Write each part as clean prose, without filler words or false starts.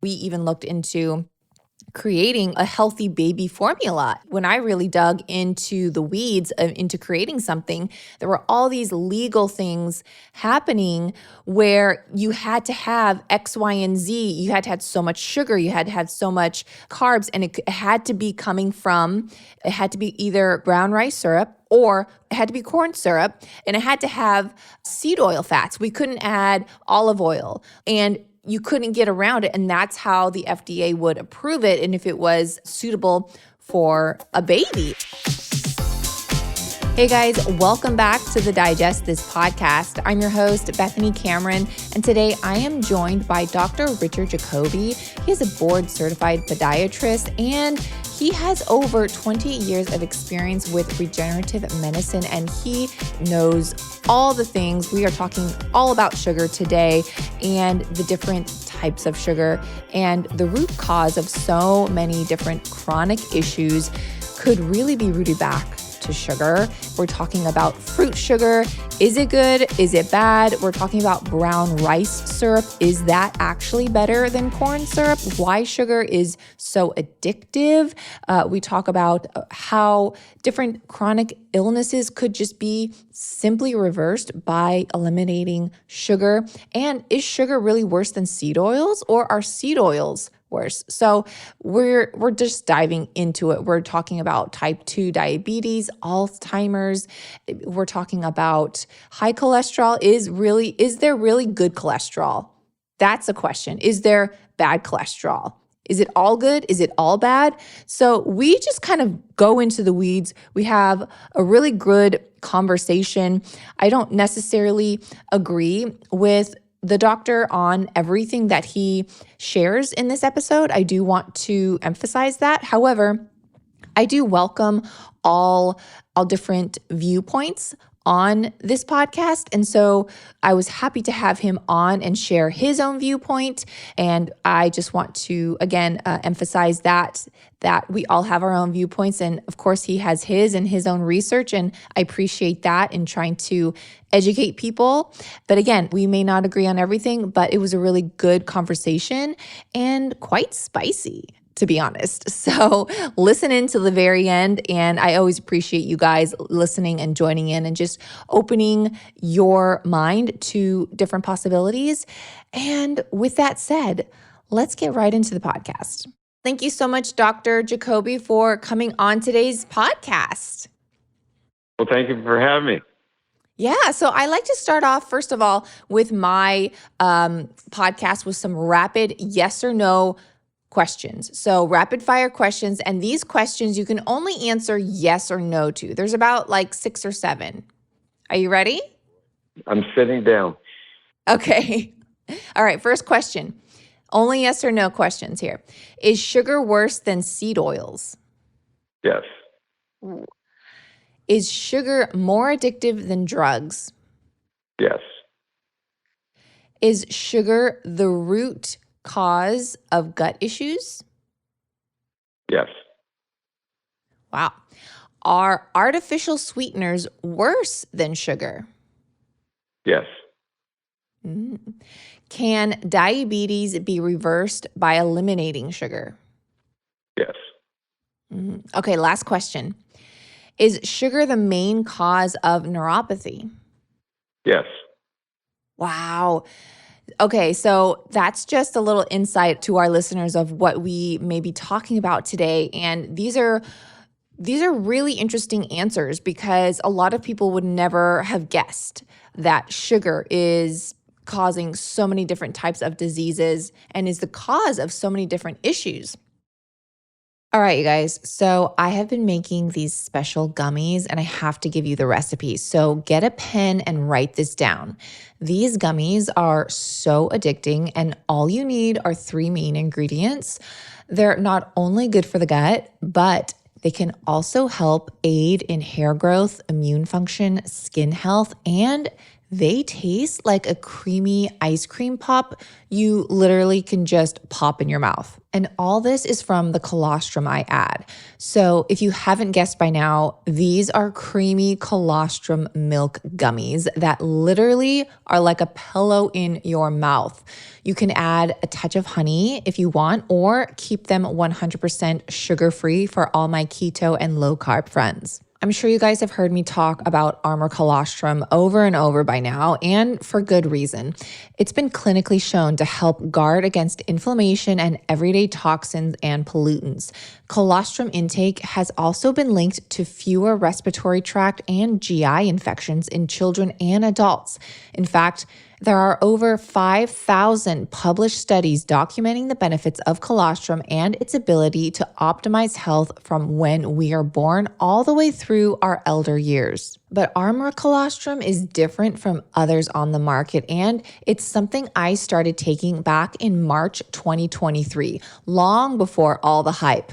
We even looked into creating a healthy baby formula. When I really dug into the weeds into creating something, there were all these legal things happening where you had to have X, Y, and Z. You had to have so much sugar, you had to have so much carbs, and it had to be it had to be either brown rice syrup or it had to be corn syrup, and it had to have seed oil fats. We couldn't add olive oil, and you couldn't get around it. And that's how the FDA would approve it and if it was suitable for a baby. Hey guys, welcome back to the Digest This podcast. I'm your host, Bethany Cameron, and today I am joined by Dr. Richard Jacoby. He is a board-certified podiatrist, and he has over 20 years of experience with regenerative medicine, and he knows all the things. We are talking all about sugar today and the different types of sugar, and the root cause of so many different chronic issues could really be rooted back to sugar. We're talking about fruit sugar. Is it good? Is it bad? We're talking about brown rice syrup. Is that actually better than corn syrup? Why sugar is so addictive. We talk about how different chronic illnesses could just be simply reversed by eliminating sugar. And is sugar really worse than seed oils, or are seed oils worse? So we're just diving into it. We're talking about type 2 diabetes, Alzheimer's. We're talking about high cholesterol. Is there really good cholesterol? That's a question. Is there bad cholesterol? Is it all good? Is it all bad? So we just kind of go into the weeds. We have a really good conversation. I don't necessarily agree with the doctor on everything that he shares in this episode. I do want to emphasize that. However, I do welcome all different viewpoints on this podcast. And so I was happy to have him on and share his own viewpoint. And I just want to, again, emphasize that we all have our own viewpoints. And of course, he has his and his own research. And I appreciate that in trying to educate people. But again, we may not agree on everything, but it was a really good conversation and quite spicy, to be honest. So listen in to the very end. And I always appreciate you guys listening and joining in and just opening your mind to different possibilities. And with that said, let's get right into the podcast. Thank you so much, Dr. Jacoby, for coming on today's podcast. Well, thank you for having me. Yeah, so I like to start off, first of all, with my podcast with some rapid yes or no questions. So rapid fire questions, and these questions you can only answer yes or no to. There's about like 6 or 7. Are you ready? I'm sitting down. Okay. All right, first question. Only yes or no questions here. Is sugar worse than seed oils? Yes. Is sugar more addictive than drugs? Yes. Is sugar the root cause of gut issues? Yes. Wow. Are artificial sweeteners worse than sugar? Yes. Can diabetes be reversed by eliminating sugar? Yes. Okay, last question. Is sugar the main cause of neuropathy? Yes. Wow. Okay, so that's just a little insight to our listeners of what we may be talking about today. And these are really interesting answers, because a lot of people would never have guessed that sugar is causing so many different types of diseases and is the cause of so many different issues. All right, you guys. So I have been making these special gummies, and I have to give you the recipe. So get a pen and write this down. These gummies are so addicting, and all you need are 3 main ingredients. They're not only good for the gut, but they can also help aid in hair growth, immune function, skin health, and They taste like a creamy ice cream pop you literally can just pop in your mouth. And all this is from the colostrum I add. So if you haven't guessed by now, these are creamy colostrum milk gummies that literally are like a pillow in your mouth. You can add a touch of honey if you want, or keep them 100% sugar-free for all my keto and low-carb friends. I'm sure you guys have heard me talk about Armor Colostrum over and over by now, and for good reason. It's been clinically shown to help guard against inflammation and everyday toxins and pollutants. Colostrum intake has also been linked to fewer respiratory tract and GI infections in children and adults. In fact, there are over 5,000 published studies documenting the benefits of colostrum and its ability to optimize health from when we are born all the way through our elder years. But Armor Colostrum is different from others on the market, and it's something I started taking back in March 2023, long before all the hype.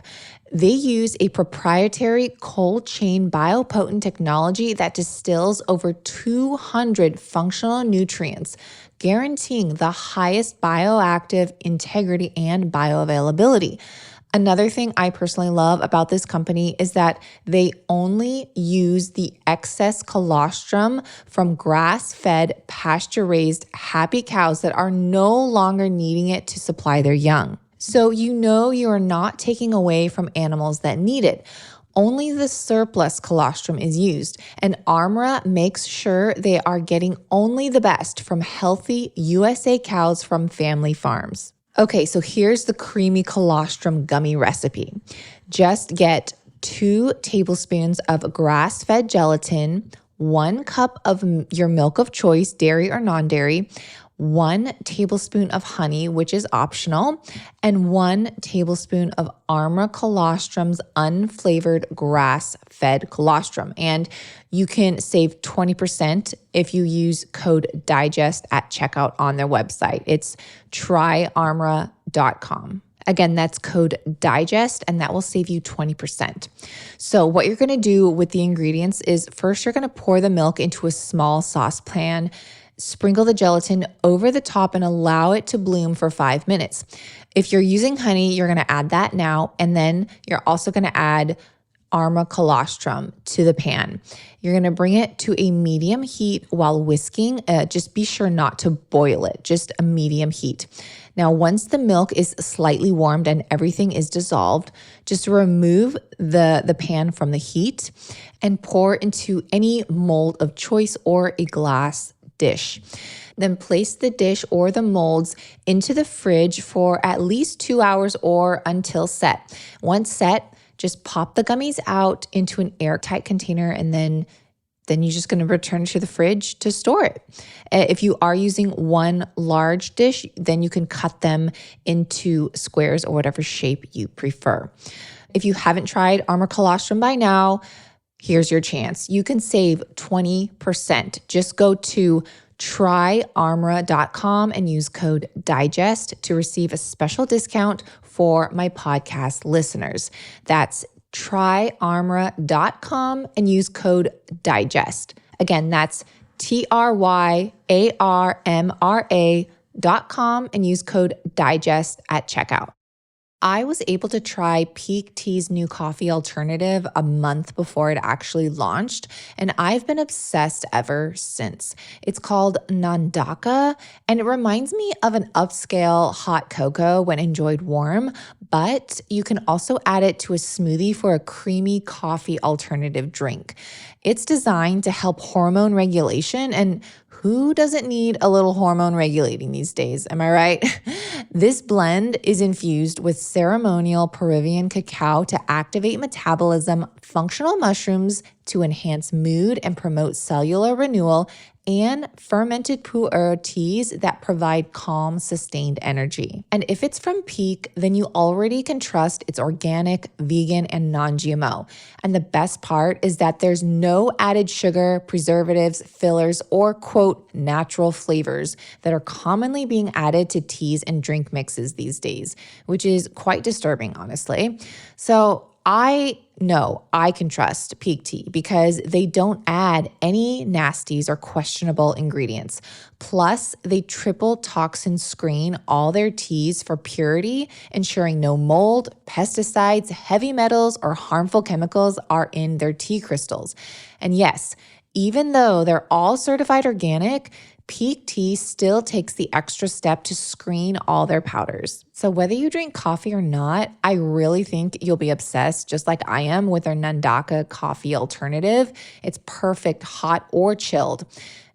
They use a proprietary cold chain biopotent technology that distills over 200 functional nutrients, guaranteeing the highest bioactive integrity and bioavailability. Another thing I personally love about this company is that they only use the excess colostrum from grass-fed, pasture-raised, happy cows that are no longer needing it to supply their young. So you know you are not taking away from animals that need it. Only the surplus colostrum is used, and Armra makes sure they are getting only the best from healthy USA cows from family farms. Okay, so here's the creamy colostrum gummy recipe. Just get 2 tablespoons of grass-fed gelatin, 1 cup of your milk of choice, dairy or non-dairy, 1 tablespoon of honey, which is optional, and 1 tablespoon of Armra Colostrum's unflavored grass-fed colostrum. And you can save 20% if you use code DIGEST at checkout on their website. It's tryarmra.com. Again, that's code DIGEST, and that will save you 20%. So what you're going to do with the ingredients is first you're going to pour the milk into a small saucepan, sprinkle the gelatin over the top and allow it to bloom for 5 minutes. If you're using honey, you're going to add that now, and then you're also going to add Armra Colostrum to the pan. You're going to bring it to a medium heat while whisking. Just be sure not to boil it, just a medium heat. Now, once the milk is slightly warmed and everything is dissolved, just remove the pan from the heat and pour into any mold of choice or a glass dish. Then place the dish or the molds into the fridge for at least 2 hours or until set. Once set, just pop the gummies out into an airtight container, and then you're just going to return it to the fridge to store it. If you are using one large dish, then you can cut them into squares or whatever shape you prefer. If you haven't tried Armra Colostrum by now, here's your chance. You can save 20%. Just go to tryarmra.com and use code DIGEST to receive a special discount for my podcast listeners. That's tryarmra.com and use code DIGEST. Again, that's tryarmra.com and use code DIGEST at checkout. I was able to try Peak Tea's new coffee alternative a month before it actually launched, and I've been obsessed ever since. It's called Nandaka, and it reminds me of an upscale hot cocoa when enjoyed warm, but you can also add it to a smoothie for a creamy coffee alternative drink. It's designed to help hormone regulation, and who doesn't need a little hormone regulating these days? Am I right? This blend is infused with ceremonial Peruvian cacao to activate metabolism, functional mushrooms to enhance mood and promote cellular renewal, and fermented pu'er teas that provide calm, sustained energy. And if it's from Peak, then you already can trust it's organic, vegan, and non-GMO. And the best part is that there's no added sugar, preservatives, fillers, or quote, natural flavors that are commonly being added to teas and drink mixes these days, which is quite disturbing, honestly. So I know I can trust Peak Tea because they don't add any nasties or questionable ingredients. Plus, they triple toxin screen all their teas for purity, ensuring no mold, pesticides, heavy metals, or harmful chemicals are in their tea crystals. And yes, even though they're all certified organic, Peak Tea still takes the extra step to screen all their powders. So whether you drink coffee or not, I really think you'll be obsessed, just like I am, with their Nandaka coffee alternative. It's perfect hot or chilled.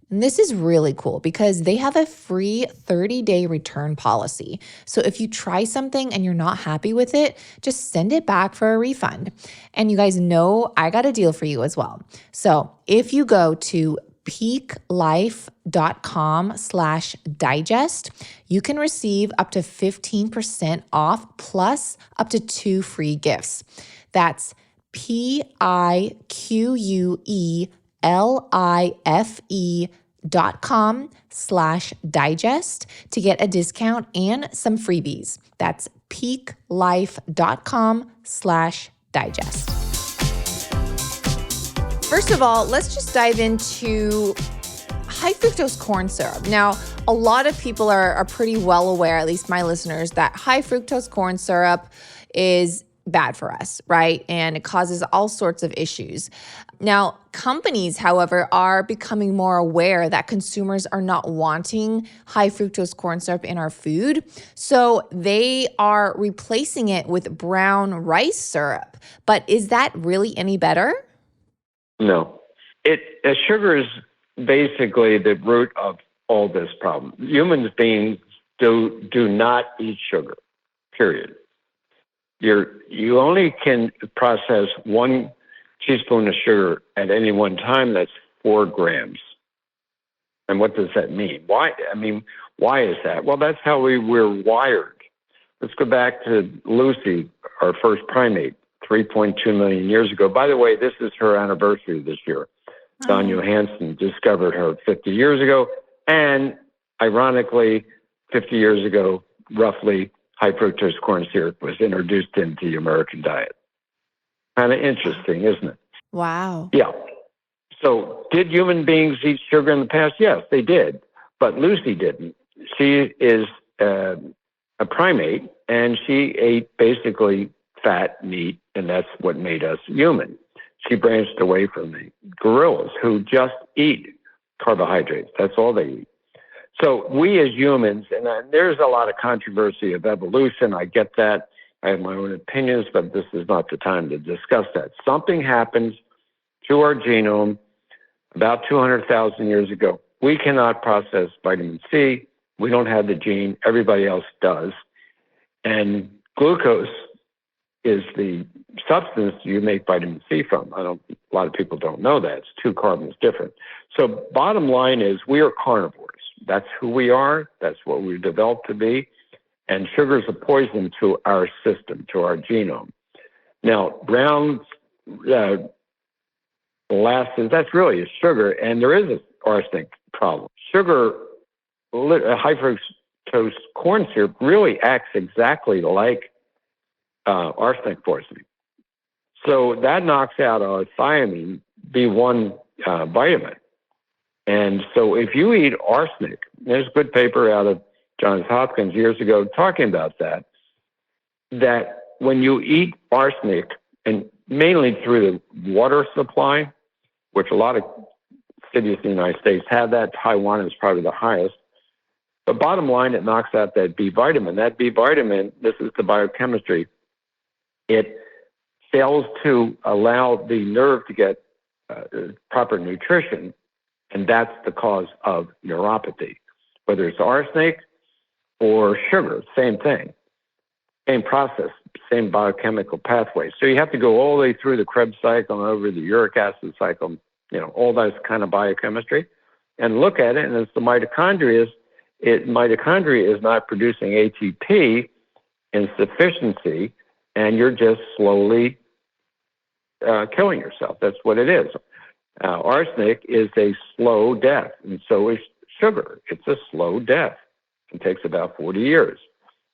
And this is really cool because they have a free 30-day return policy. So if you try something and you're not happy with it, just send it back for a refund. And you guys know I got a deal for you as well. So if you go to peaklife.com/digest, you can receive up to 15% off plus up to 2 free gifts. That's peaklife.com/digest to get a discount and some freebies. That's peaklife.com/digest. First of all, let's just dive into high fructose corn syrup. Now, a lot of people are pretty well aware, at least my listeners, that high fructose corn syrup is bad for us, right? And it causes all sorts of issues. Now, companies, however, are becoming more aware that consumers are not wanting high fructose corn syrup in our food. So they are replacing it with brown rice syrup. But is that really any better? No. Sugar is basically the root of all this problem. Human beings do not eat sugar, period. You only can process 1 teaspoon of sugar at any one time. That's 4 grams. And what does that mean? Why is that? Well, that's how we were wired. Let's go back to Lucy, our first primate, 3.2 million years ago. By the way, this is her anniversary this year. Don Johansson discovered her 50 years ago. And ironically, 50 years ago, roughly, high fructose corn syrup was introduced into the American diet. Kind of interesting, isn't it? Wow. Yeah. So did human beings eat sugar in the past? Yes, they did. But Lucy didn't. She is a primate, and she ate basically fat, meat, and that's what made us human. She branched away from the gorillas who just eat carbohydrates. That's all they eat. So we as humans, and there's a lot of controversy of evolution. I get that. I have my own opinions, but this is not the time to discuss that. Something happens to our genome about 200,000 years ago. We cannot process vitamin C. We don't have the gene. Everybody else does. And glucose is the substance you make vitamin C from. A lot of people don't know that. It's 2 carbons different. So bottom line is we are carnivores. That's who we are. That's what we've developed to be. And sugar is a poison to our system, to our genome. Now, brown molasses, that's really a sugar, and there is an arsenic problem. Sugar, high fructose corn syrup, really acts exactly like arsenic poisoning. So that knocks out our thiamine B1 vitamin. And so if you eat arsenic, there's a good paper out of Johns Hopkins years ago talking about that when you eat arsenic, and mainly through the water supply, which a lot of cities in the United States have that, Taiwan is probably the highest. But bottom line, it knocks out that B vitamin. That B vitamin, this is the biochemistry, it fails to allow the nerve to get proper nutrition, and that's the cause of neuropathy. Whether it's arsenic or sugar, same thing, same process, same biochemical pathway. So you have to go all the way through the Krebs cycle and over the uric acid cycle, all that kind of biochemistry, and look at it, and it's the mitochondria. Mitochondria is not producing ATP in sufficiency, and you're just slowly killing yourself. That's what it is. Arsenic is a slow death, and so is sugar. It's a slow death. It takes about 40 years.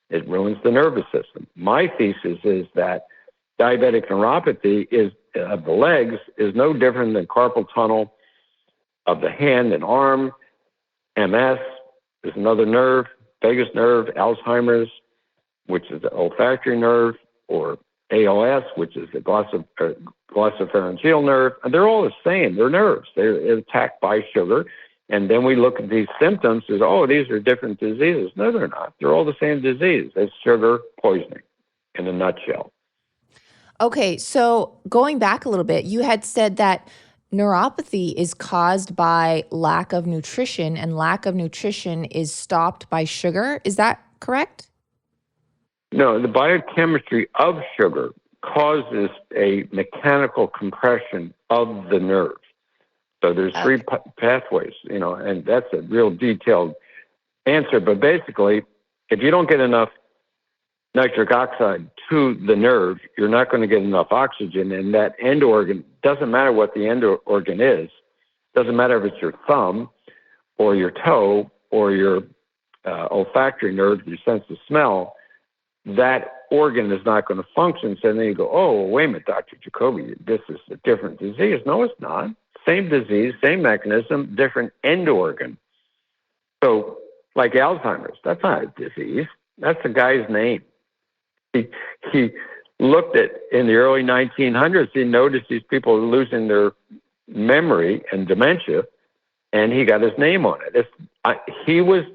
It ruins the nervous system. My thesis is that diabetic neuropathy of the legs is no different than carpal tunnel of the hand and arm. MS is another nerve, vagus nerve, Alzheimer's, which is the olfactory nerve, or ALS, which is the glossopharyngeal nerve. And they're all the same. They're nerves. They're attacked by sugar. And then we look at these symptoms as, oh, these are different diseases. No, they're not. They're all the same disease. It's sugar poisoning in a nutshell. Okay, so going back a little bit, you had said that neuropathy is caused by lack of nutrition, and lack of nutrition is stopped by sugar. Is that correct? No, the biochemistry of sugar causes a mechanical compression of the nerve. So there's three pathways, and that's a real detailed answer. But basically, if you don't get enough nitric oxide to the nerve, you're not going to get enough oxygen. And that end organ, doesn't matter what the end organ is, doesn't matter if it's your thumb or your toe or your olfactory nerve, your sense of smell, that organ is not going to function. So then you go, oh, wait a minute, Dr. Jacoby, this is a different disease. No, it's not. Same disease, same mechanism, different end organ. So like Alzheimer's, that's not a disease. That's a guy's name. He looked at, in the early 1900s, he noticed these people losing their memory and dementia, and he got his name on it. He was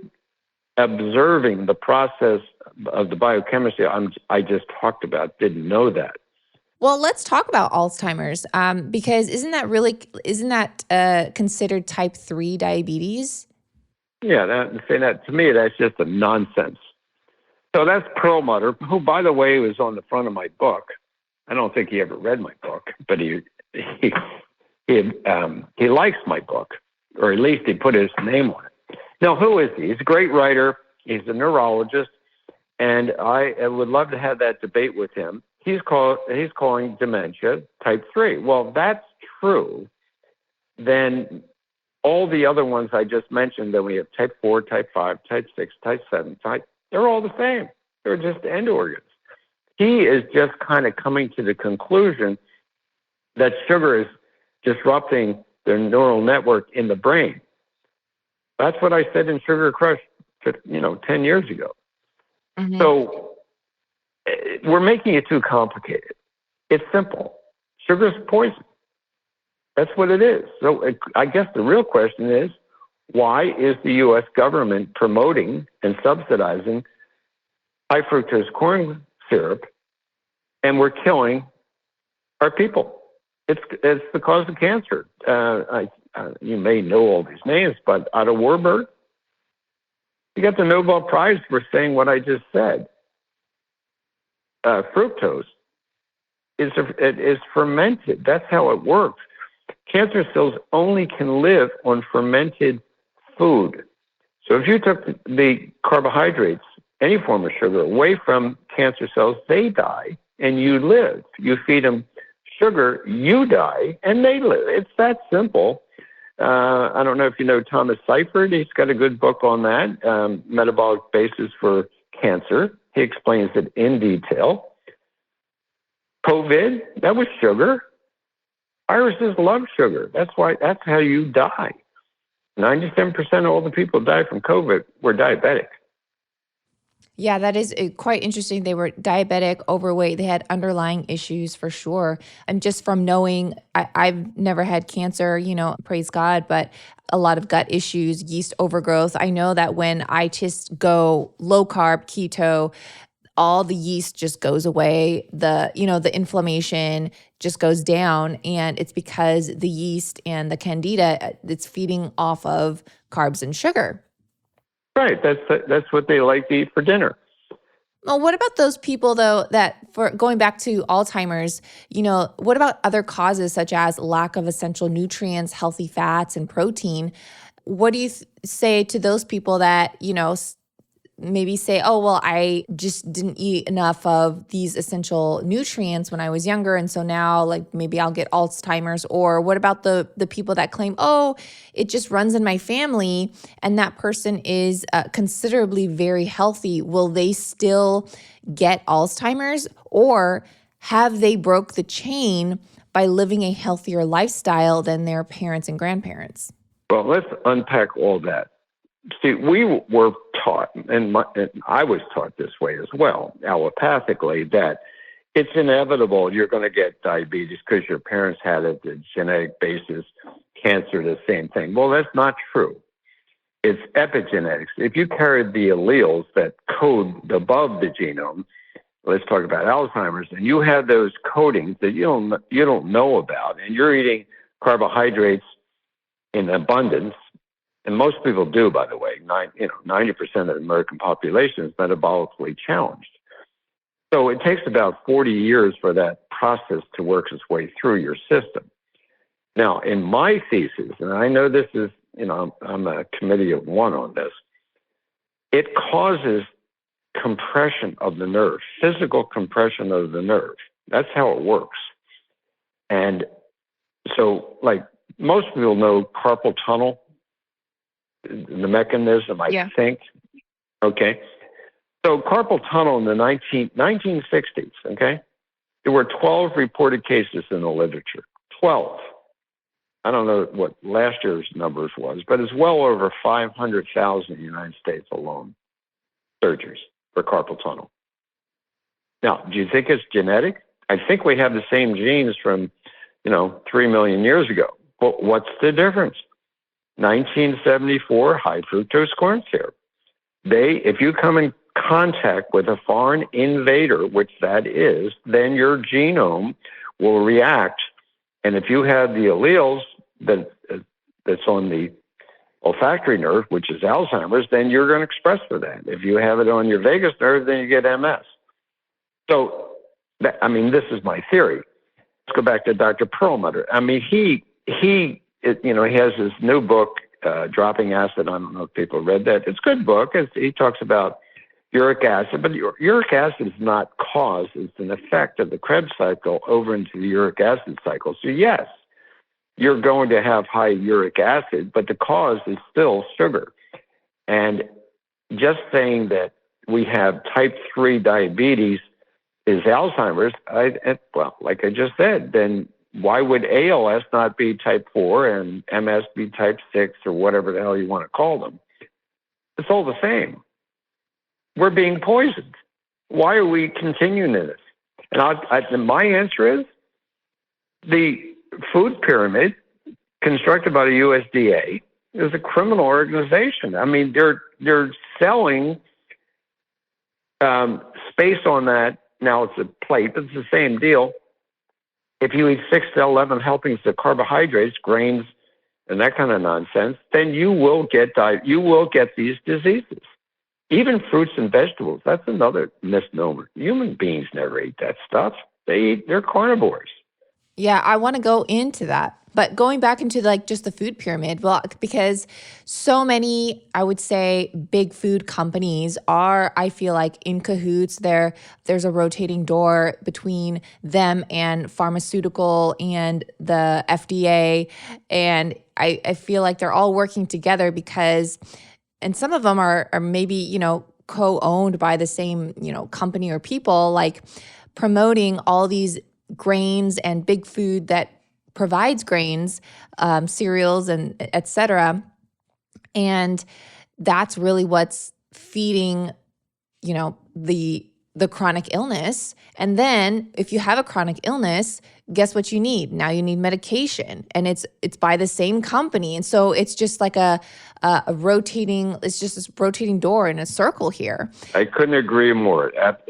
observing the process of the biochemistry I just talked about, didn't know that. Well, let's talk about Alzheimer's, because isn't that considered type 3 diabetes? Yeah, that to me, that's just a nonsense. So that's Perlmutter, who, by the way, was on the front of my book. I don't think he ever read my book, but he likes my book, or at least he put his name on it. Now, who is he? He's a great writer. He's a neurologist, and I would love to have that debate with him. He's calling dementia type 3. Well, that's true. Then all the other ones I just mentioned, that we have type 4, type 5, type 6, type 7, they're all the same. They're just end organs. He is just kind of coming to the conclusion that sugar is disrupting the neural network in the brain. That's what I said in Sugar Crush, 10 years ago. Mm-hmm. So we're making it too complicated. It's simple. Sugar's poison. That's what it is. So I guess the real question is, why is the U.S. government promoting and subsidizing high fructose corn syrup, and we're killing our people? It's the cause of cancer. You may know all these names, but Otto Warburg, he got the Nobel Prize for saying what I just said. Fructose is fermented. That's how it works. Cancer cells only can live on fermented food. So if you took the carbohydrates, any form of sugar, away from cancer cells, they die and you live. You feed them sugar, you die, and they live. It's that simple. I don't know if you know Thomas Seifert. He's got a good book on that, Metabolic Basis for Cancer. He explains it in detail. COVID, that was sugar. Viruses love sugar. That's how you die. 97% of all the people who died from COVID were diabetic. Yeah, that is quite interesting. They were diabetic, overweight. They had underlying issues for sure. And just from knowing, I've never had cancer, praise God, but a lot of gut issues, yeast overgrowth. I know that when I just go low carb, keto, all the yeast just goes away. The inflammation just goes down, and it's because the yeast and the candida, it's feeding off of carbs and sugar. Right. That's what they like to eat for dinner. Well, what about those people, though, that, for going back to Alzheimer's, what about other causes such as lack of essential nutrients, healthy fats, and protein? What do you say to those people that, maybe say, oh, well, I just didn't eat enough of these essential nutrients when I was younger, and so now maybe I'll get Alzheimer's? Or what about the people that claim, oh, it just runs in my family, and that person is considerably very healthy? Will they still get Alzheimer's? Or have they broke the chain by living a healthier lifestyle than their parents and grandparents? Well, let's unpack all that. See, we were taught, and I was taught this way as well, allopathically, that it's inevitable you're going to get diabetes because your parents had it, the genetic basis, cancer, the same thing. Well, that's not true. It's epigenetics. If you carried the alleles that code above the genome, let's talk about Alzheimer's, and you have those codings that you don't know about, and you're eating carbohydrates in abundance, and most people do, by the way. 90% of the American population is metabolically challenged. So it takes about 40 years for that process to work its way through your system. Now, in my thesis, and I know this is, I'm a committee of one on this, it causes compression of the nerve, physical compression of the nerve. That's how it works. And so, like, most people know carpal tunnel, the mechanism, I think. Okay. So carpal tunnel in the 1960s, okay, there were 12 reported cases in the literature. 12. I don't know what last year's numbers was, but it's well over 500,000 in the United States alone, surgeries for carpal tunnel. Now, do you think it's genetic? I think we have the same genes from, 3 million years ago. Well, what's the difference? 1974 high fructose corn syrup. If you come in contact with a foreign invader, which that is, then your genome will react. And if you have the alleles that's on the olfactory nerve, which is Alzheimer's, then you're going to express for that. If you have it on your vagus nerve, then you get MS. So, this is my theory. Let's go back to Dr. Perlmutter. He has his new book, Dropping Acid. I don't know if people read that. It's a good book. He talks about uric acid, but uric acid is not cause. It's an effect of the Krebs cycle over into the uric acid cycle. So yes, you're going to have high uric acid, but the cause is still sugar. And just saying that we have type 3 diabetes is Alzheimer's, like I just said, then why would ALS not be type 4 and MS be type 6 or whatever the hell you want to call them? It's all the same. We're being poisoned. Why are we continuing this? And my answer is the food pyramid constructed by the USDA is a criminal organization. They're selling space on that. Now it's a plate, but it's the same deal. If you eat 6 to 11 helpings of carbohydrates, grains, and that kind of nonsense, then you will get these diseases. Even fruits and vegetables, that's another misnomer. Human beings never eat that stuff. They're carnivores. Yeah, I want to go into that. But going back into just the food pyramid, well, because so many, I would say, big food companies are, I feel like, in cahoots. There's a rotating door between them and pharmaceutical and the FDA. And I feel like they're all working together because, and some of them are maybe, co-owned by the same, company or people, like promoting all these grains and big food that provides grains, cereals, and et cetera. And that's really what's feeding, the chronic illness. And then if you have a chronic illness, guess what you need? Now you need medication, and it's by the same company. And so it's just like a rotating, it's just this rotating door in a circle here. I couldn't agree more. That's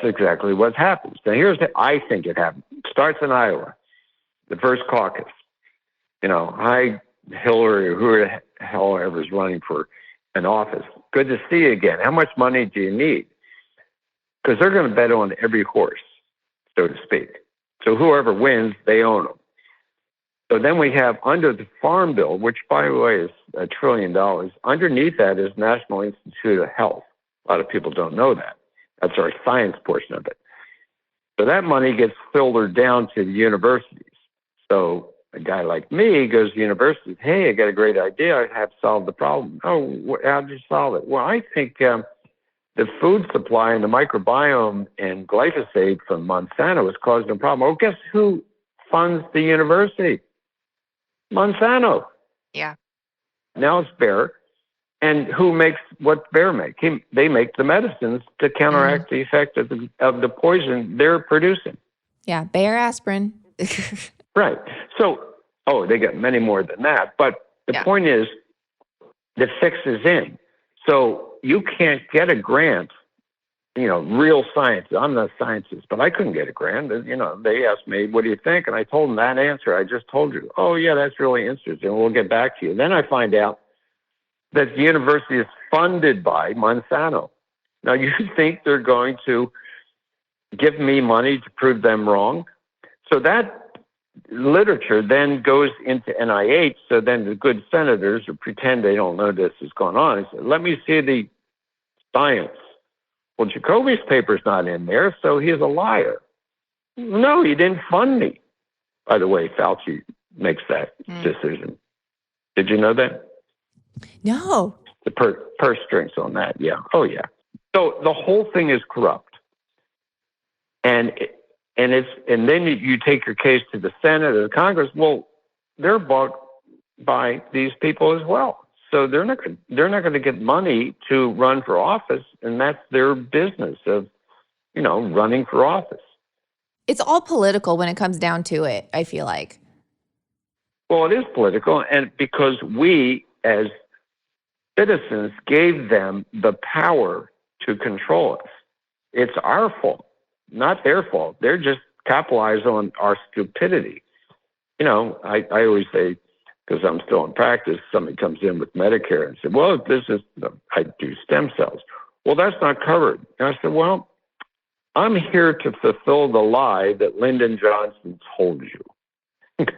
exactly what happens. Now I think it happens. It starts in Iowa, the first caucus. Hi, Hillary, or who the hell ever's running for an office. Good to see you again. How much money do you need? Because they're going to bet on every horse, so to speak. So whoever wins, they own them. So then we have under the Farm Bill, which, by the way, is $1 trillion. Underneath that is National Institute of Health. A lot of people don't know that. That's our science portion of it. So that money gets filtered down to the universities. So a guy like me goes to university. Hey, I got a great idea. I have solved the problem. Oh, how did you solve it? Well, I think the food supply and the microbiome and glyphosate from Monsanto is causing a problem. Oh, guess who funds the university? Monsanto. Yeah. Now it's Bayer. And who makes what Bayer make? They make the medicines to counteract the effect of the poison they're producing. Yeah, Bayer aspirin. Right. So, they got many more than that. But the point is, the fix is in. So you can't get a grant, real science. I'm not a scientist, but I couldn't get a grant. They asked me, what do you think? And I told them that answer I just told you. Oh, yeah, that's really interesting. We'll get back to you. Then I find out that the university is funded by Monsanto. Now, you think they're going to give me money to prove them wrong? So that literature then goes into NIH. So then the good senators who pretend they don't know this is going on, they say, let me see the science. Well, Jacoby's paper's not in there, so he's a liar. No, he didn't fund me. By the way, Fauci makes that decision. Did you know that? No. The purse strings on that, yeah. Oh, yeah. So the whole thing is corrupt. And then you take your case to the Senate or the Congress. Well, they're bought by these people as well. So they're not going to get money to run for office, and that's their business of, running for office. It's all political when it comes down to it, I feel like. Well, it is political, and because we as citizens gave them the power to control us. It's our fault, not their fault. They're just capitalizing on our stupidity. I always say, because I'm still in practice, somebody comes in with Medicare and said, well, I do stem cells. Well, that's not covered. And I said, well, I'm here to fulfill the lie that Lyndon Johnson told you.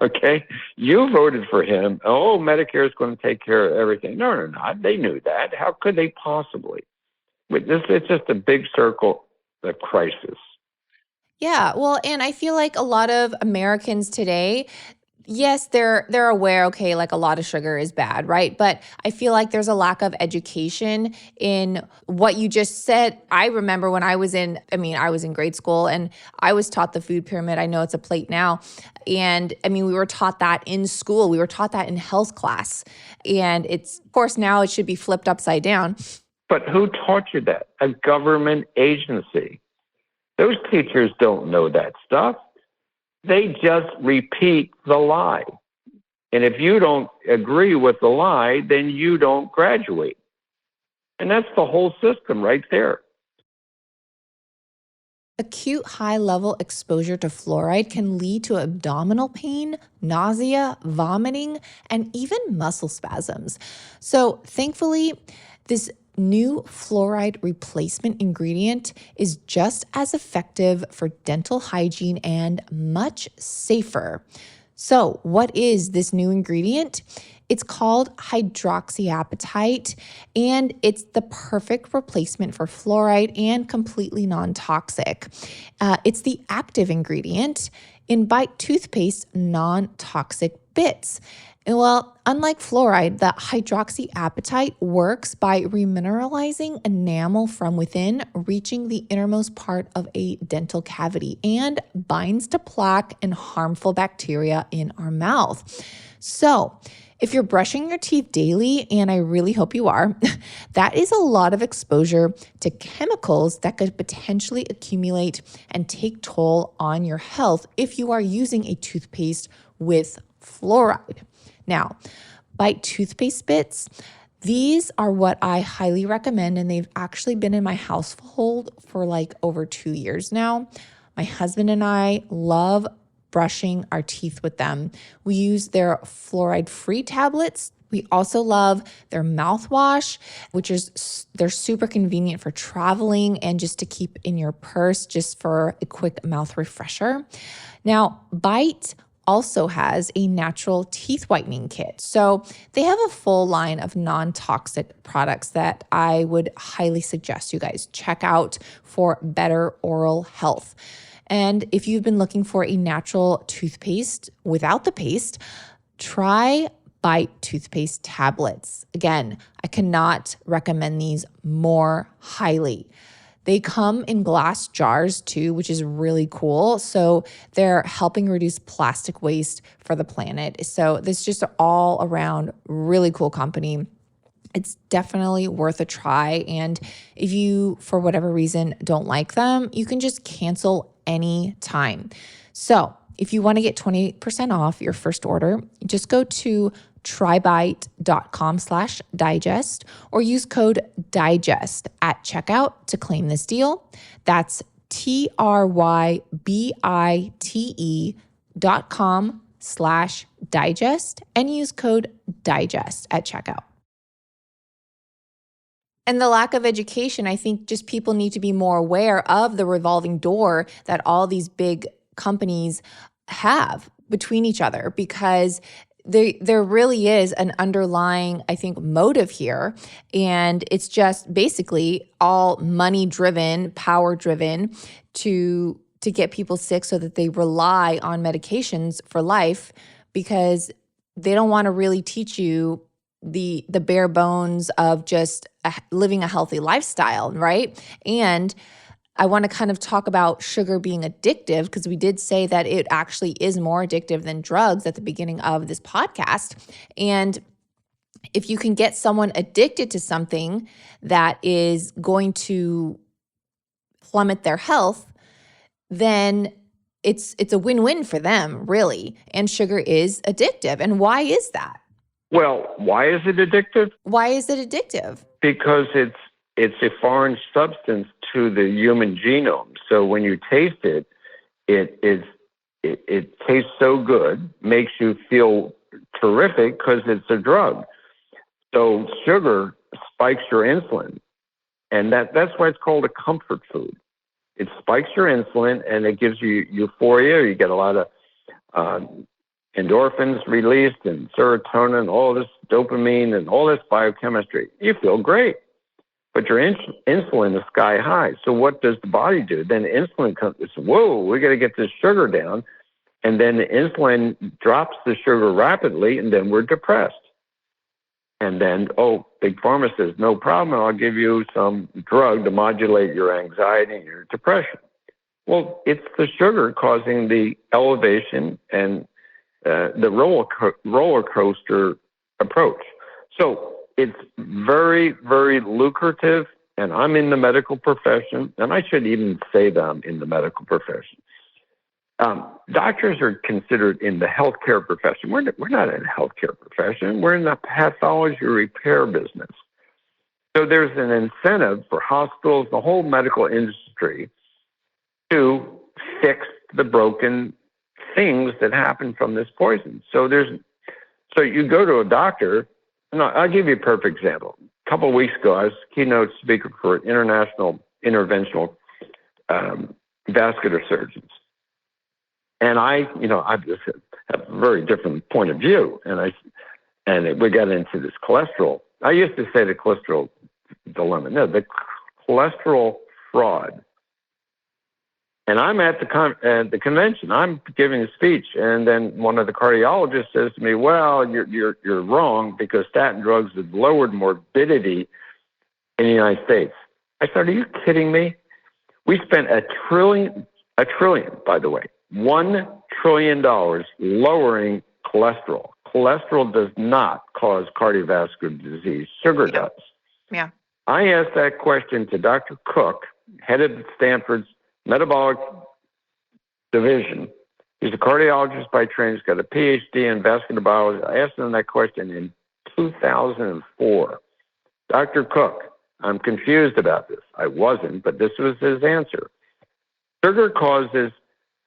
Okay? You voted for him. Oh, Medicare is going to take care of everything. No, they're not. They knew that. How could they possibly? It's just a big circle of crisis. Yeah, well, and I feel like a lot of Americans today, yes, they're aware, okay, like a lot of sugar is bad, right? But I feel like there's a lack of education in what you just said. I remember when I was in grade school and I was taught the food pyramid. I know it's a plate now. And we were taught that in school. We were taught that in health class. And it's, of course, now it should be flipped upside down. But who taught you that? A government agency. Those teachers don't know that stuff. They just repeat the lie. And if you don't agree with the lie, then you don't graduate. And that's the whole system right there. Acute high-level exposure to fluoride can lead to abdominal pain, nausea, vomiting, and even muscle spasms. So thankfully, this new fluoride replacement ingredient is just as effective for dental hygiene and much safer. So, what is this new ingredient? It's called hydroxyapatite, and it's the perfect replacement for fluoride and completely non-toxic. It's the active ingredient in Bite toothpaste non-toxic bits. Well, unlike fluoride, the hydroxyapatite works by remineralizing enamel from within, reaching the innermost part of a dental cavity, and binds to plaque and harmful bacteria in our mouth. So, if you're brushing your teeth daily, and I really hope you are, that is a lot of exposure to chemicals that could potentially accumulate and take toll on your health if you are using a toothpaste with fluoride. Now, Bite toothpaste bits, these are what I highly recommend, and they've actually been in my household for like over 2 years now. My husband and I love brushing our teeth with them. We use their fluoride-free tablets. We also love their mouthwash, they're super convenient for traveling and just to keep in your purse just for a quick mouth refresher. Now, Bite also has a natural teeth whitening kit. So they have a full line of non-toxic products that I would highly suggest you guys check out for better oral health. And if you've been looking for a natural toothpaste without the paste, try Bite toothpaste tablets. Again, I cannot recommend these more highly. They come in glass jars too, which is really cool. So they're helping reduce plastic waste for the planet. So this is just all around really cool company. It's definitely worth a try. And if you, for whatever reason, don't like them, you can just cancel any time. So if you want to get 20% off your first order, just go to trybite.com/digest or use code DIGEST at checkout to claim this deal. That's TRYBITE.com/digest and use code DIGEST at checkout. And the lack of education, I think just people need to be more aware of the revolving door that all these big companies have between each other, because there really is an underlying, I think, motive here. And it's just basically all money driven, power driven to get people sick so that they rely on medications for life, because they don't want to really teach you the bare bones of just living a healthy lifestyle, right? And I want to kind of talk about sugar being addictive, because we did say that it actually is more addictive than drugs at the beginning of this podcast. And if you can get someone addicted to something that is going to plummet their health, then it's a win-win for them, really. And sugar is addictive. And why is that? Well, why is it addictive? Why is it addictive? Because it's a foreign substance to the human genome. So when you taste it, it tastes so good, makes you feel terrific because it's a drug. So sugar spikes your insulin, and that's why it's called a comfort food. It spikes your insulin, and it gives you euphoria. You get a lot of endorphins released and serotonin, all this dopamine and all this biochemistry. You feel great, but your insulin is sky high. So what does the body do? Then insulin comes, whoa, we got to get this sugar down. And then the insulin drops the sugar rapidly, and then we're depressed. And then, Big Pharma says, no problem, I'll give you some drug to modulate your anxiety and your depression. Well, it's the sugar causing the elevation and the roller coaster approach. So it's very, very lucrative, and I'm in the medical profession, and I should even say that I'm in the medical profession. Doctors are considered in the healthcare profession. We're not in the healthcare profession. We're in the pathology repair business. So there's an incentive for hospitals, the whole medical industry, to fix the broken things that happen from this poison. So you go to a doctor, and I'll give you a perfect example. A couple of weeks ago, I was keynote speaker for international interventional vascular surgeons. And I just have a very different point of view. And we got into this cholesterol. I used to say the cholesterol dilemma. No, the cholesterol fraud. And I'm at the convention. I'm giving a speech, and then one of the cardiologists says to me, "Well, you're wrong, because statin drugs have lowered morbidity in the United States." I said, "Are you kidding me? We spent a trillion, by the way, $1 trillion lowering cholesterol. Cholesterol does not cause cardiovascular disease. Sugar does." Yeah. I asked that question to Dr. Cook, head of Stanford's metabolic division. He's a cardiologist by training. He's got a PhD in vascular biology. I asked him that question in 2004. "Dr. Cook, I'm confused about this." I wasn't, but this was his answer. "Sugar causes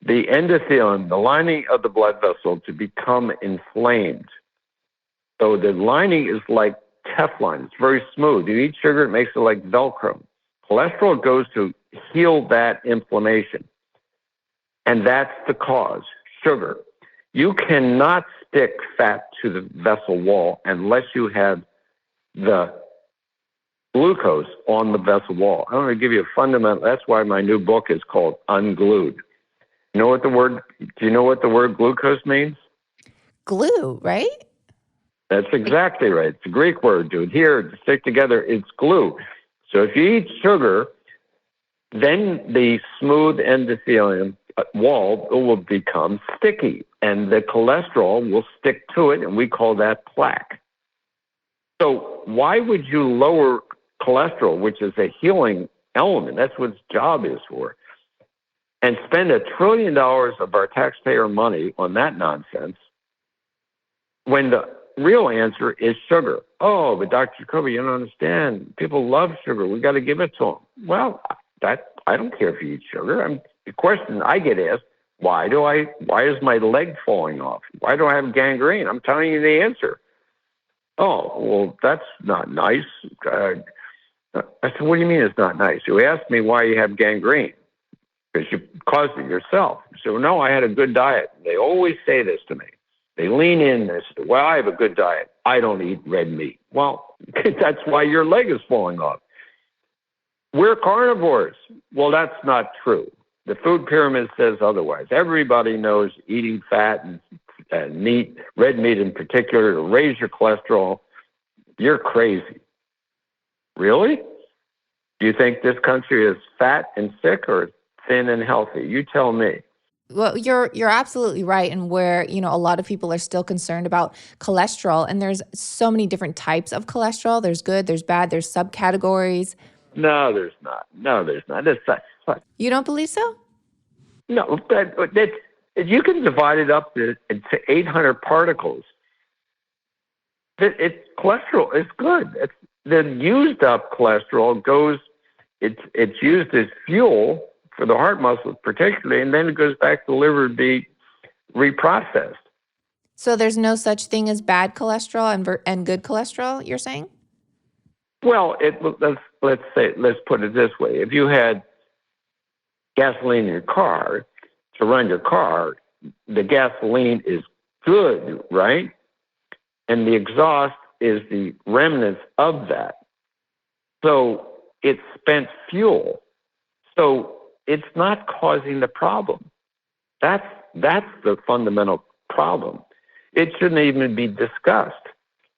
the endothelium, the lining of the blood vessel, to become inflamed. So the lining is like Teflon. It's very smooth. You eat sugar, it makes it like Velcro. Cholesterol goes to heal that inflammation. And that's the cause, sugar. You cannot stick fat to the vessel wall unless you have the glucose on the vessel wall. I'm going to give you a fundamental, that's why my new book is called Unglued. Do you know what the word glucose means? Glue, right? That's exactly right. It's a Greek word, to adhere, to stick together. It's glue. So if you eat sugar, then the smooth endothelium wall will become sticky, and the cholesterol will stick to it, and we call that plaque. So why would you lower cholesterol, which is a healing element? That's what its job is for. And spend $1 trillion of our taxpayer money on that nonsense when the real answer is sugar. Oh, but Dr. Jacoby, you don't understand. People love sugar. We got to give it to them. Well, I don't care if you eat sugar. The question I get asked, why is my leg falling off? Why do I have gangrene? I'm telling you the answer. Oh, well, that's not nice. I said, what do you mean it's not nice? You asked me why you have gangrene. Because you caused it yourself. So, no, I had a good diet. They always say this to me. They lean in and say, well, I have a good diet. I don't eat red meat. Well, that's why your leg is falling off. We're carnivores. Well, that's not true. The food pyramid says otherwise. Everybody knows eating fat and meat, red meat in particular, to raise your cholesterol. You're crazy. Really? Do you think this country is fat and sick or thin and healthy? You tell me. Well, you're absolutely right. And where, a lot of people are still concerned about cholesterol, and there's so many different types of cholesterol. There's good, there's bad, there's subcategories. No, there's not. That's You don't believe so? no, but you can divide it up into 800 particles. Cholesterol is good. The used up cholesterol goes, it's used as fuel for the heart muscle particularly, and then it goes back to the liver to be reprocessed. So there's no such thing as bad cholesterol and good cholesterol, you're saying? Well, let's put it this way. If you had gasoline in your car, to run your car, the gasoline is good, right? And the exhaust is the remnants of that. So it's spent fuel. So it's not causing the problem. That's the fundamental problem. It shouldn't even be discussed.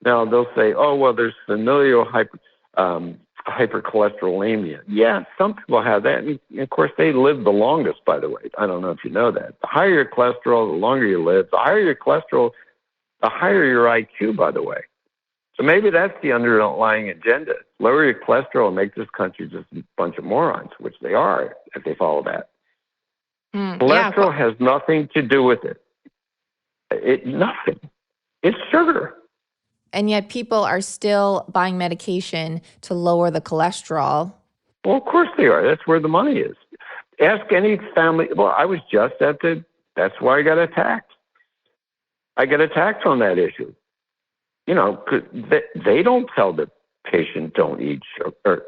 Now they'll say, "Oh, well, there's familial hypercholesterolemia." Yeah, some people have that. And of course, they live the longest, by the way. I don't know if you know that. The higher your cholesterol, the longer you live. The higher your cholesterol, the higher your IQ, by the way. So maybe that's the underlying agenda. Lower your cholesterol and make this country just a bunch of morons, which they are if they follow that. Cholesterol has nothing to do with it. Nothing. It's sugar. And yet people are still buying medication to lower the cholesterol. Well, of course they are. That's where the money is. Ask any family. Well, I was just that's why I got attacked. I got attacked on that issue. They don't tell the patient don't eat sugar.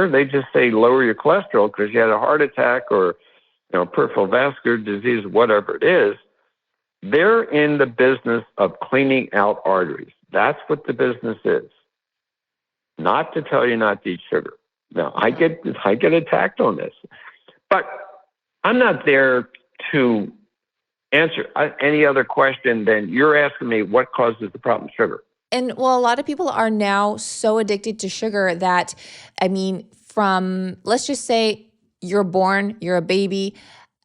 They just say lower your cholesterol because you had a heart attack or peripheral vascular disease, whatever it is. They're in the business of cleaning out arteries. That's what the business is. Not to tell you not to eat sugar. Now, I get attacked on this, but I'm not there to answer any other question than you're asking me what causes the problem, sugar. And well, a lot of people are now so addicted to sugar that, let's just say you're born, you're a baby,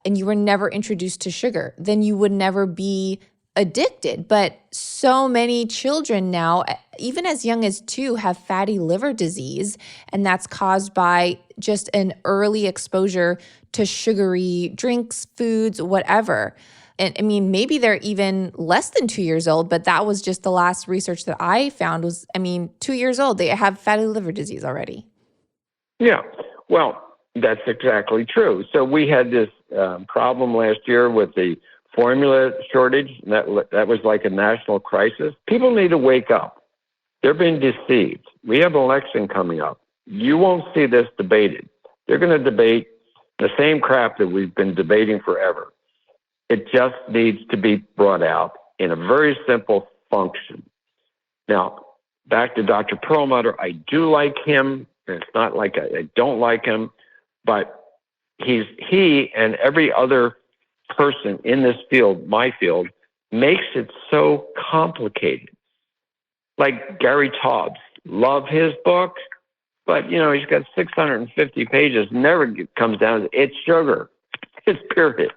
and you were never introduced to sugar, then you would never be addicted. But so many children now, even as young as 2, have fatty liver disease, and that's caused by just an early exposure to sugary drinks, foods, whatever. And maybe they're even less than 2 years old, but that was just the last research that I found was, 2 years old, they have fatty liver disease already. Yeah, well, that's exactly true. So we had this problem last year with the formula shortage. That was like a national crisis. People need to wake up. They're being deceived. We have an election coming up. You won't see this debated. They're going to debate the same crap that we've been debating forever. It just needs to be brought out in a very simple function. Now, back to Dr. Perlmutter, I do like him. It's not like I don't like him, but he and every other person in this field, my field, makes it so complicated. Like Gary Taubes, love his book, but he's got 650 pages. Never comes down to it's sugar. It's period.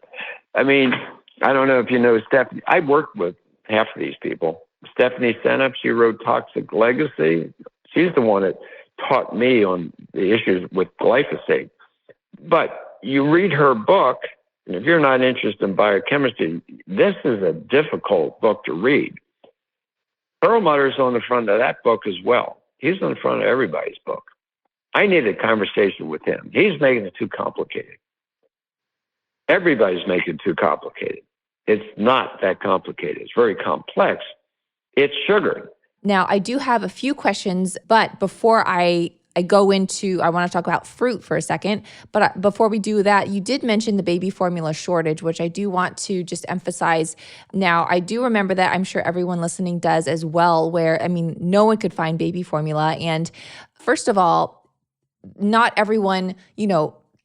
I mean, I don't know if you know Stephanie. I worked with half of these people. Stephanie Senup, she wrote Toxic Legacy. She's the one that taught me on the issues with glyphosate. But you read her book, and if you're not interested in biochemistry, this is a difficult book to read. Perlmutter's on the front of that book as well. He's on the front of everybody's book. I need a conversation with him. He's making it too complicated. Everybody's making it too complicated. It's not that complicated. It's very complex. It's sugar. Now, I do have a few questions, but before I go into, I want to talk about fruit for a second. But before we do that, you did mention the baby formula shortage, which I do want to just emphasize. Now, I do remember that. I'm sure everyone listening does as well, where, no one could find baby formula. And first of all, not everyone,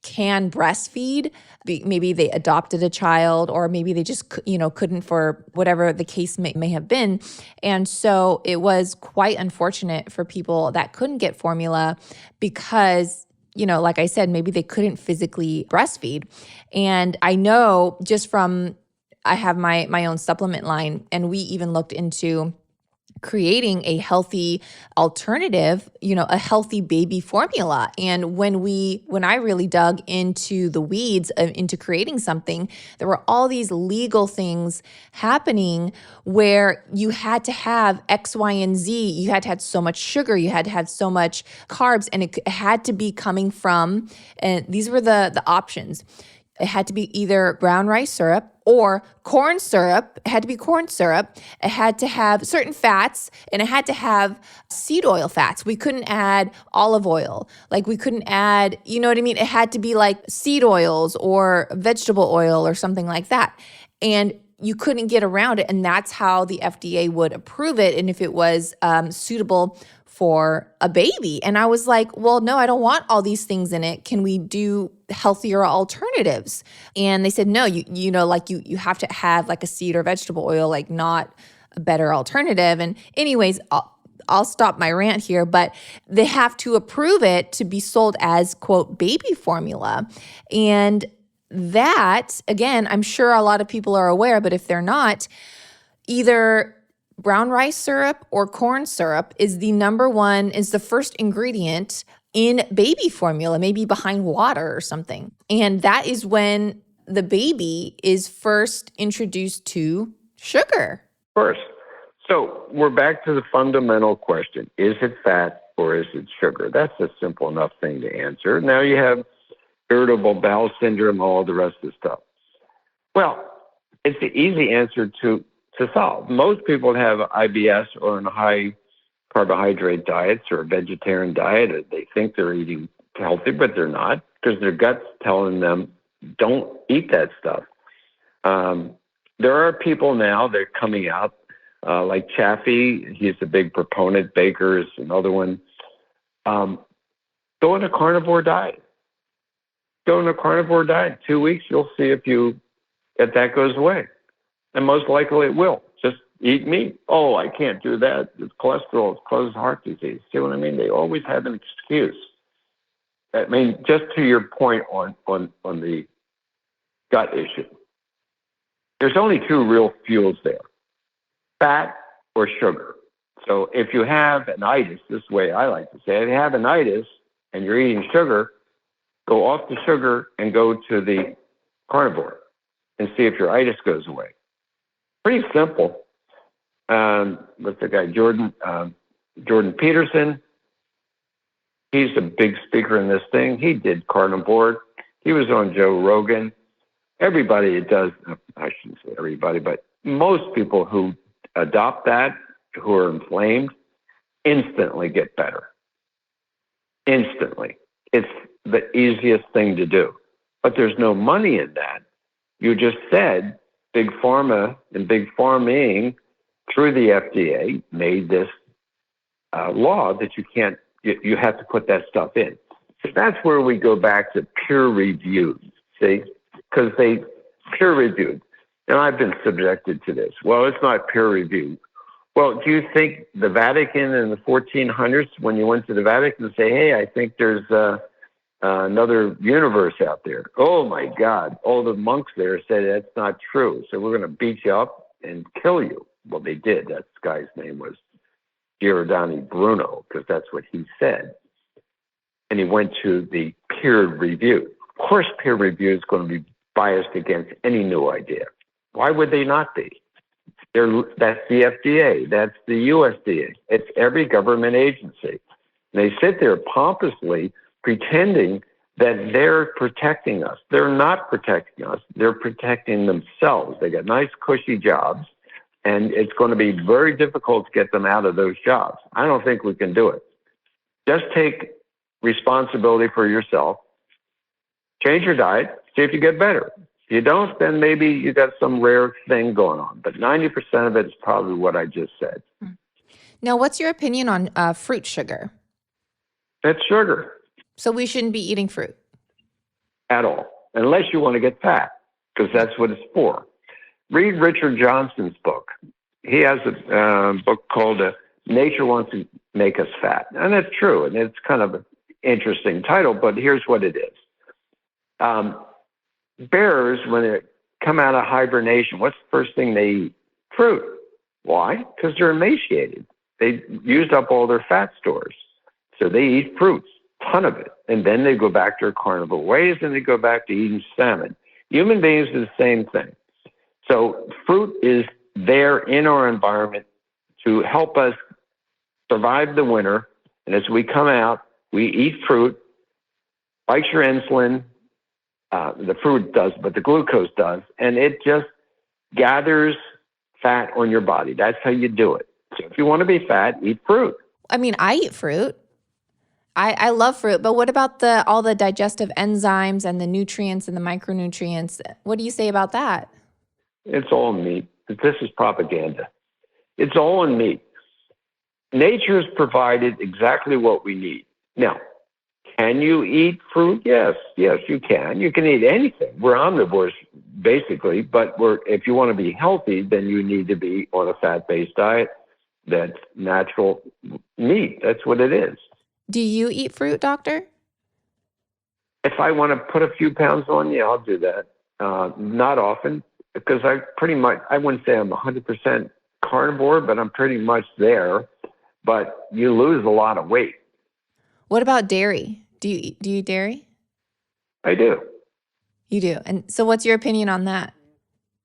can breastfeed. Maybe they adopted a child, or maybe they just, couldn't, for whatever the case may have been. And so it was quite unfortunate for people that couldn't get formula because, like I said, maybe they couldn't physically breastfeed. And I know just from, I have my own supplement line, and we even looked into creating a healthy alternative, a healthy baby formula. And when I really dug into the weeds into creating something, there were all these legal things happening where you had to have X, Y, and Z. You had to have so much sugar. You had to have so much carbs, and it had to be coming from, and these were the options. It had to be either brown rice syrup or corn syrup. It had to be corn syrup. It had to have certain fats, and it had to have seed oil fats. We couldn't add olive oil. Like, we couldn't add, you know what I mean? It had to be like seed oils or vegetable oil or something like that. And you couldn't get around it. And that's how the FDA would approve it. And if it was suitable for a baby. And I was like, well, no, I don't want all these things in it. Can we do healthier alternatives? And they said, no, you have to have like a seed or vegetable oil, like not a better alternative. And anyways, I'll stop my rant here, but they have to approve it to be sold as, quote, baby formula. And that, again, I'm sure a lot of people are aware, but if they're not, either brown rice syrup or corn syrup is the first ingredient in baby formula, maybe behind water or something. And that is when the baby is first introduced to sugar. First. So we're back to the fundamental question. Is it fat or is it sugar? That's a simple enough thing to answer. Now you have irritable bowel syndrome, all the rest of the stuff. Well, it's the easy answer to solve. Most people have IBS or on high carbohydrate diets or a vegetarian diet. They think they're eating healthy, but they're not, because their gut's telling them, don't eat that stuff. There are people now that are coming out, like Chaffee. He's a big proponent. Baker's another one. Go on a carnivore diet. 2 weeks, you'll see if that goes away. And most likely it will. Just eat meat. Oh, I can't do that. It's cholesterol. It's closed heart disease. See what I mean? They always have an excuse. I mean, just to your point on the gut issue, there's only two real fuels there, fat or sugar. So if you have an itis, this is the way I like to say it, if you have an itis and you're eating sugar, go off the sugar and go to the carnivore and see if your itis goes away. Pretty simple. What's the guy, Jordan Peterson? He's a big speaker in this thing. He did carnivore. He was on Joe Rogan. Everybody does, I shouldn't say everybody, but most people who adopt that, who are inflamed, instantly get better. Instantly. It's the easiest thing to do. But there's no money in that. You just said Big Pharma and Big Pharming through the FDA made this law that you have to put that stuff in. So that's where we go back to peer reviewed, see? Because they peer reviewed. And I've been subjected to this. Well, it's not peer reviewed. Well, do you think the Vatican in the 1400s, when you went to the Vatican and say, hey, I think there's another universe out there? Oh, my God. All the monks there said that's not true. So we're going to beat you up and kill you. Well, they did. That guy's name was Giordani Bruno, because that's what he said. And he went to the peer review. Of course, peer review is going to be biased against any new idea. Why would they not be? That's the FDA. That's the USDA. It's every government agency. They sit there pompously pretending that they're protecting us. They're not protecting us. They're protecting themselves. They got nice, cushy jobs, and it's going to be very difficult to get them out of those jobs. I don't think we can do it. Just take responsibility for yourself. Change your diet. See if you get better. If you don't, then maybe you got some rare thing going on. But 90% of it is probably what I just said. Now, what's your opinion on fruit sugar? It's sugar. So we shouldn't be eating fruit? At all, unless you want to get fat, because that's what it's for. Read Richard Johnson's book. He has a book called Nature Wants to Make Us Fat. And that's true, and it's kind of an interesting title, but here's what it is. Bears, when they come out of hibernation, what's the first thing they eat? Fruit. Why? Because they're emaciated. They used up all their fat stores. So they eat fruits, ton of it. And then they go back to their carnivore ways and they go back to eating salmon. Human beings do the same thing. So fruit is there in our environment to help us survive the winter. And as we come out, we eat fruit, spikes your insulin. The fruit does, but the glucose does, and it just gathers fat on your body. That's how you do it. So if you want to be fat, eat fruit. I mean, I eat fruit. I love fruit, but what about all the digestive enzymes and the nutrients and the micronutrients? What do you say about that? It's all in meat. This is propaganda. It's all in meat. Nature's provided exactly what we need. Now, can you eat fruit? Yes, you can. You can eat anything. We're omnivores, basically, but if you want to be healthy, then you need to be on a fat-based diet that's natural meat. That's what it is. Do you eat fruit, doctor? If I want to put a few pounds on, yeah, I'll do that. Not often, because I wouldn't say I'm 100% carnivore, but I'm pretty much there. But you lose a lot of weight. What about dairy? Do you eat dairy? I do. You do. And so what's your opinion on that?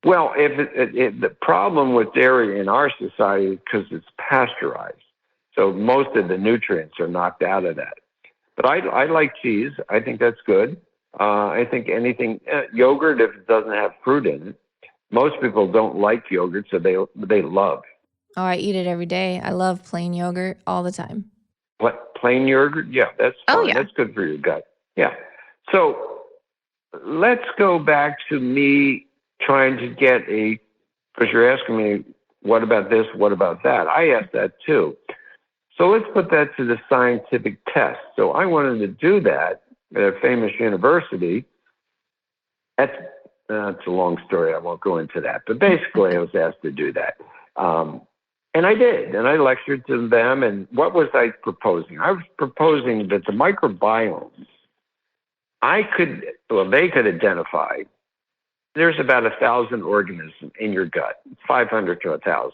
Well, the problem with dairy in our society is because it's pasteurized. So most of the nutrients are knocked out of that. But I like cheese. I think that's good. I think anything, yogurt, if it doesn't have fruit in it. Most people don't like yogurt, so they love. Oh, I eat it every day. I love plain yogurt all the time. What, plain yogurt? Yeah, that's fine. Oh, yeah. That's good for your gut. Yeah. So let's go back to me trying to get because you're asking me, what about this? What about that? I asked that too. So let's put that to the scientific test. So I wanted to do that at a famous university. That's a long story. I won't go into that. But basically, I was asked to do that. And I did, and I lectured to them. And what was I proposing? I was proposing that the microbiomes, they could identify, there's about 1,000 organisms in your gut, 500 to 1,000.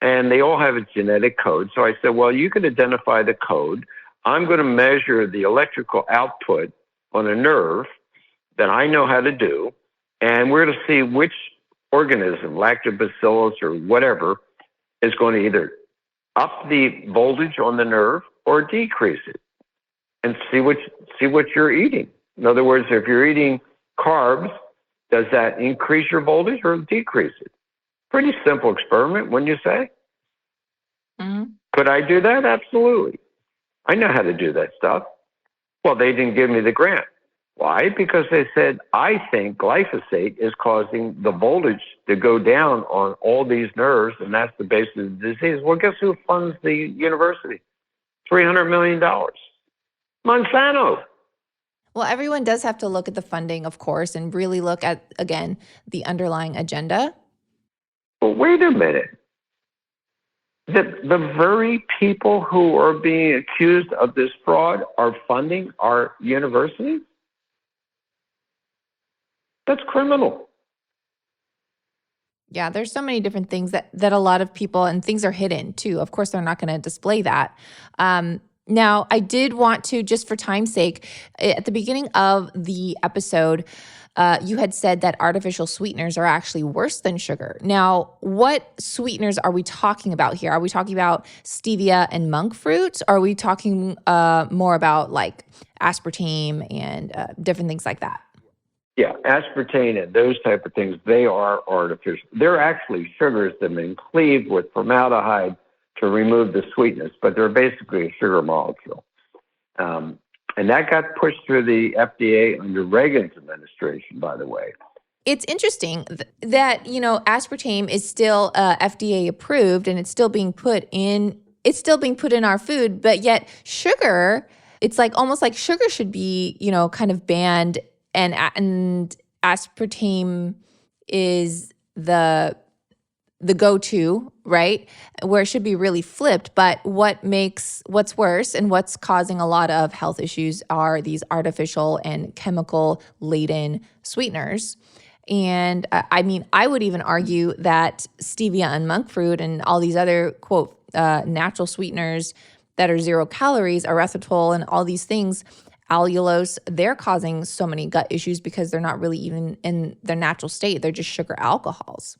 And they all have a genetic code. So I said, well, you could identify the code. I'm going to measure the electrical output on a nerve that I know how to do. And we're going to see which organism, lactobacillus or whatever, is going to either up the voltage on the nerve or decrease it, and see what you're eating. In other words, if you're eating carbs, does that increase your voltage or decrease it? Pretty simple experiment, wouldn't you say? Mm-hmm. Could I do that? Absolutely. I know how to do that stuff. Well, they didn't give me the grant. Why? Because they said, I think glyphosate is causing the voltage to go down on all these nerves, and that's the basis of the disease. Well, guess who funds the university? $300 million. Monsanto. Well, everyone does have to look at the funding, of course, and really look at, again, the underlying agenda. Well, wait a minute. The very people who are being accused of this fraud are funding our universities? That's criminal. Yeah, there's so many different things that a lot of people, and things are hidden too. Of course, they're not going to display that. Now, I did want to, just for time's sake, at the beginning of the episode, you had said that artificial sweeteners are actually worse than sugar. Now, what sweeteners are we talking about here? Are we talking about stevia and monk fruit? Or are we talking more about like aspartame and different things like that? Yeah, aspartame and those type of things, they are artificial. They're actually sugars that have been cleaved with formaldehyde to remove the sweetness, but they're basically a sugar molecule. And that got pushed through the FDA under Reagan's administration, by the way. It's interesting that, aspartame is still FDA approved and it's still being put in our food, but yet sugar, it's like almost like sugar should be, kind of banned, and aspartame is the go-to, right? Where it should be really flipped. But what's worse and what's causing a lot of health issues are these artificial and chemical laden sweeteners. And I would even argue that stevia and monk fruit and all these other, quote, natural sweeteners that are 0 calories, erythritol and all these things, allulose, they're causing so many gut issues because they're not really even in their natural state. They're just sugar alcohols.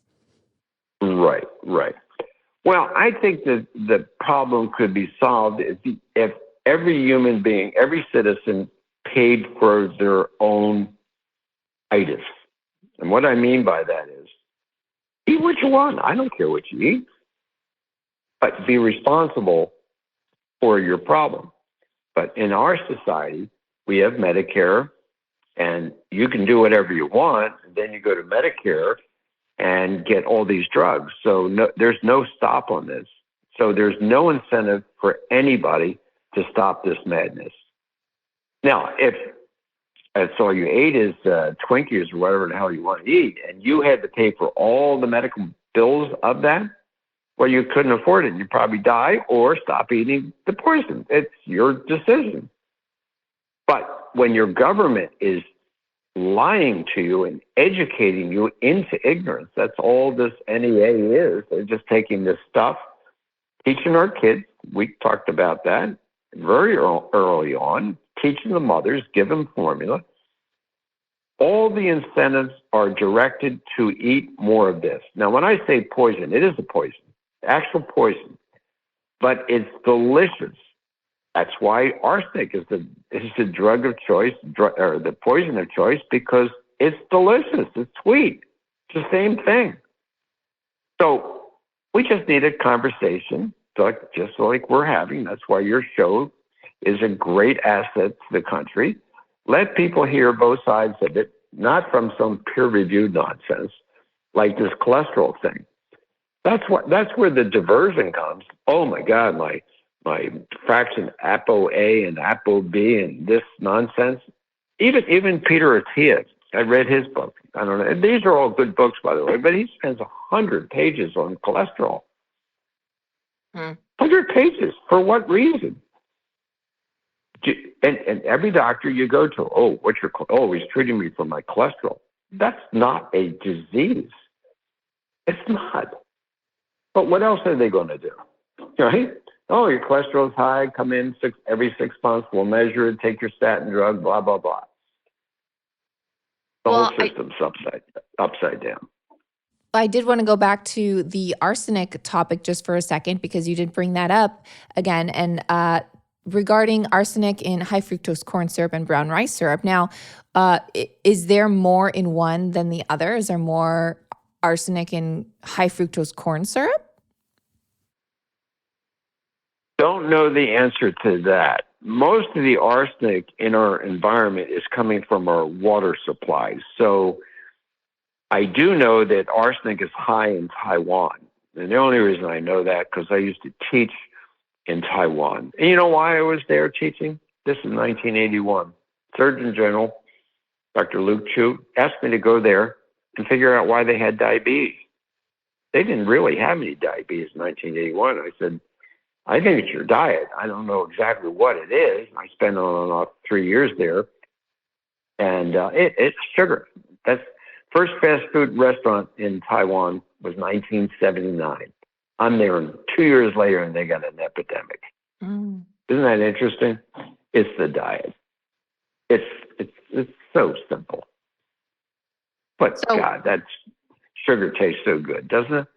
Right. Well, I think that the problem could be solved if every human being, every citizen paid for their own items. And what I mean by that is, eat what you want. I don't care what you eat. But be responsible for your problem. But in our society, we have Medicare, and you can do whatever you want, and then you go to Medicare and get all these drugs. So there's no stop on this. So there's no incentive for anybody to stop this madness. Now, if that's all you ate is Twinkies or whatever the hell you want to eat, and you had to pay for all the medical bills of that, well, you couldn't afford it. You'd probably die or stop eating the poison. It's your decision. But when your government is lying to you and educating you into ignorance, that's all this NEA is. They're just taking this stuff, teaching our kids. We talked about that very early on, teaching the mothers, give them formula. All the incentives are directed to eat more of this. Now, when I say poison, it is a poison, actual poison, but it's delicious. That's why arsenic is the drug of choice, or the poison of choice, because it's delicious. It's sweet. It's the same thing. So we just need a conversation, just like we're having. That's why your show is a great asset to the country. Let people hear both sides of it, not from some peer-reviewed nonsense like this cholesterol thing. That's where the diversion comes. Oh my God, my fraction ApoA and ApoB and this nonsense. Even Peter Attia, I read his book. I don't know. These are all good books, by the way, but he spends 100 pages on cholesterol. 100 pages. For what reason? And every doctor you go to, he's treating me for my cholesterol. That's not a disease. It's not. But what else are they going to do? Right? Oh, your cholesterol's high. Come in every 6 months. We'll measure it. Take your statin drug. Blah blah blah. The whole system's upside down. I did want to go back to the arsenic topic just for a second because you did bring that up again, and regarding arsenic in high fructose corn syrup and brown rice syrup. Now, is there more in one than the other? Is there more arsenic in high fructose corn syrup? Don't know the answer to that. Most of the arsenic in our environment is coming from our water supplies. So I do know that arsenic is high in Taiwan. And the only reason I know that because I used to teach in Taiwan. And you know why I was there teaching? This is 1981. Surgeon General, Dr. Luke Chu, asked me to go there and figure out why they had diabetes. they didn't really have any diabetes in 1981. I said, I think it's your diet. I don't know exactly what it is. I spent on and off 3 years there. And it's sugar. That's first fast food restaurant in Taiwan was 1979. I'm there 2 years later and they got an epidemic. Isn't that interesting? It's the diet. It's so simple. But God, sugar tastes so good, doesn't it?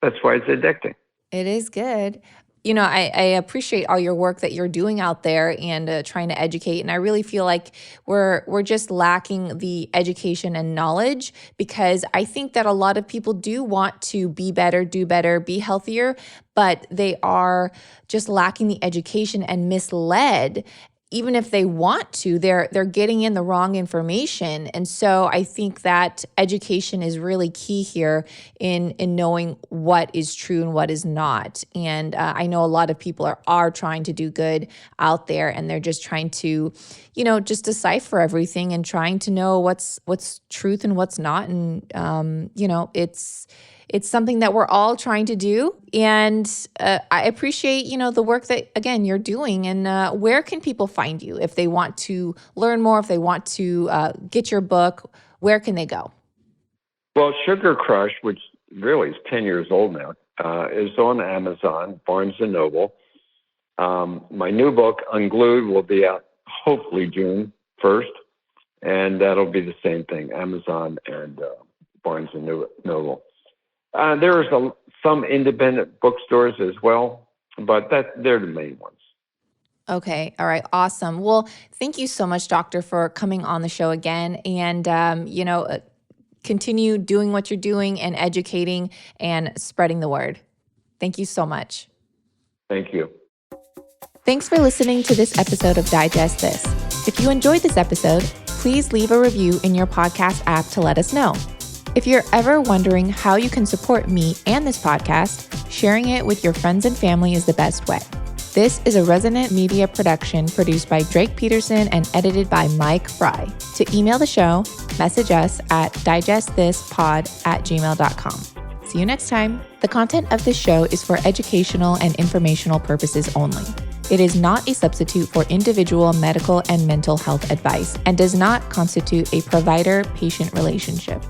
That's why it's addicting. It is good. You know, I appreciate all your work that you're doing out there and trying to educate. And I really feel like we're just lacking the education and knowledge, because I think that a lot of people do want to be better, do better, be healthier, but they are just lacking the education and misled. Even if they want to, they're getting in the wrong information. And so I think that education is really key here in knowing what is true and what is not. And I know a lot of people are trying to do good out there, and they're just trying to, just decipher everything and trying to know what's truth and what's not. And, it's something that we're all trying to do. And I appreciate, the work that, again, you're doing. And where can people find you if they want to learn more, if they want to get your book? Where can they go? Well, Sugar Crush, which really is 10 years old now, is on Amazon, Barnes & Noble. My new book, Unglued, will be out hopefully June 1st. And that'll be the same thing, Amazon and Barnes & Noble. There's some independent bookstores as well, but they're the main ones. Okay. All right. Awesome. Well, thank you so much, Doctor, for coming on the show again. And, continue doing what you're doing and educating and spreading the word. Thank you so much. Thank you. Thanks for listening to this episode of Digest This. If you enjoyed this episode, please leave a review in your podcast app to let us know. If you're ever wondering how you can support me and this podcast, sharing it with your friends and family is the best way. This is a Resonant Media production produced by Drake Peterson and edited by Mike Fry. To email the show, message us at digestthispod@gmail.com. See you next time. The content of this show is for educational and informational purposes only. It is not a substitute for individual medical and mental health advice and does not constitute a provider-patient relationship.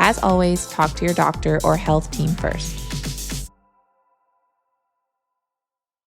As always, talk to your doctor or health team first.